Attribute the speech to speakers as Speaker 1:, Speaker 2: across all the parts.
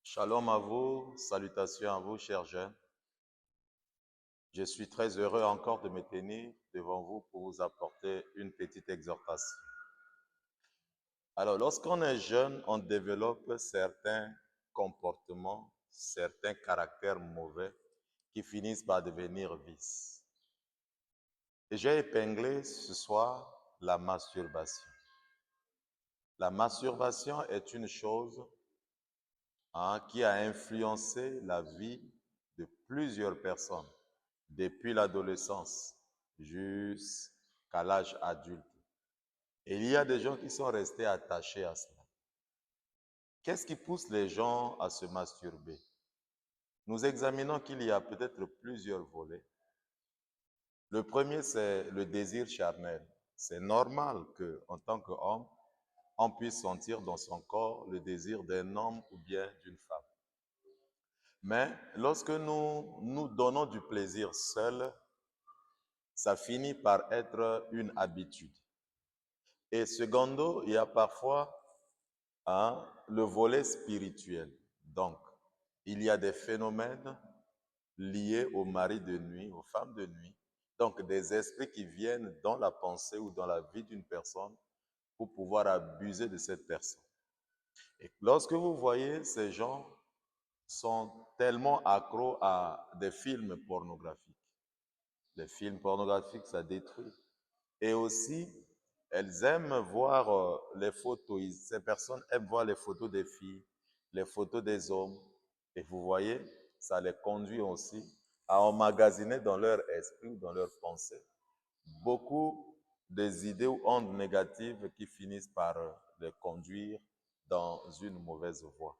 Speaker 1: Shalom à vous, salutations à vous, chers jeunes. Je suis très heureux encore de me tenir devant vous pour vous apporter une petite exhortation. Alors, lorsqu'on est jeune, on développe certains comportements, certains caractères mauvais qui finissent par devenir vices. Et j'ai épinglé ce soir la masturbation. La masturbation est une chose qui a influencé la vie de plusieurs personnes depuis l'adolescence jusqu'à l'âge adulte. Et il y a des gens qui sont restés attachés à cela. Qu'est-ce qui pousse les gens à se masturber? Nous examinons qu'il y a peut-être plusieurs volets. Le premier, c'est le désir charnel. C'est normal qu'en tant qu'homme, on puisse sentir dans son corps le désir d'un homme ou bien d'une femme. Mais lorsque nous donnons du plaisir seul, ça finit par être une habitude. Et secondo, il y a parfois le volet spirituel. Donc, il y a des phénomènes liés aux maris de nuit, aux femmes de nuit. Donc, des esprits qui viennent dans la pensée ou dans la vie d'une personne pour pouvoir abuser de cette personne. Et lorsque vous voyez ces gens sont tellement accros à des films pornographiques. Les films pornographiques, ça détruit. Et aussi, elles aiment voir les photos. Ces personnes aiment voir les photos des filles, les photos des hommes. Et vous voyez, ça les conduit aussi à emmagasiner dans leur esprit, dans leur pensée, beaucoup des idées ou ondes négatives qui finissent par les conduire dans une mauvaise voie.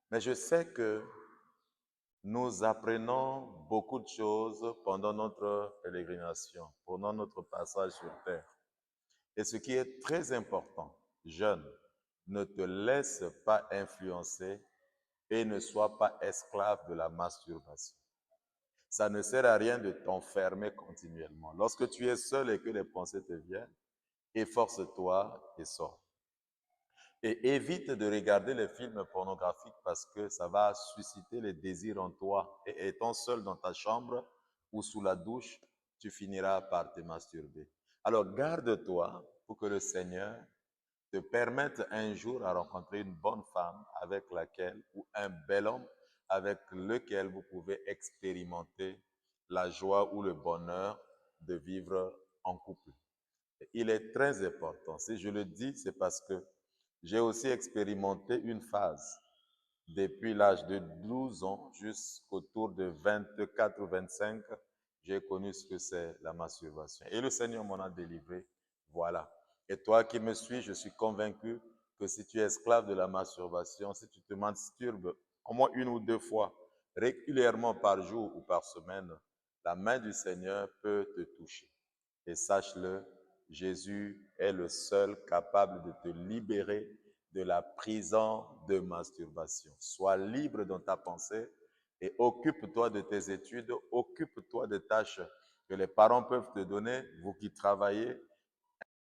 Speaker 1: Mais je sais que nous apprenons beaucoup de choses pendant notre pélégrination, pendant notre passage sur terre. Et ce qui est très important, jeune, ne te laisse pas influencer et ne sois pas esclave de la masturbation. Ça ne sert à rien de t'enfermer continuellement. Lorsque tu es seul et que les pensées te viennent, efforce-toi et sors. Et évite de regarder les films pornographiques parce que ça va susciter les désirs en toi. Et étant seul dans ta chambre ou sous la douche, tu finiras par te masturber. Alors garde-toi pour que le Seigneur te permette un jour à rencontrer une bonne femme avec laquelle, ou un bel homme avec lequel vous pouvez expérimenter la joie ou le bonheur de vivre en couple. Il est très important. Si je le dis, c'est parce que j'ai aussi expérimenté une phase depuis l'âge de 12 ans jusqu'autour de 24 ou 25. J'ai connu ce que c'est la masturbation. Et le Seigneur m'en a délivré. Voilà. Et toi qui me suis, je suis convaincu que si tu es esclave de la masturbation, si tu te masturbes au moins une ou deux fois, régulièrement par jour ou par semaine, la main du Seigneur peut te toucher. Et sache-le, Jésus est le seul capable de te libérer de la prison de masturbation. Sois libre dans ta pensée et occupe-toi de tes études, occupe-toi des tâches que les parents peuvent te donner, vous qui travaillez,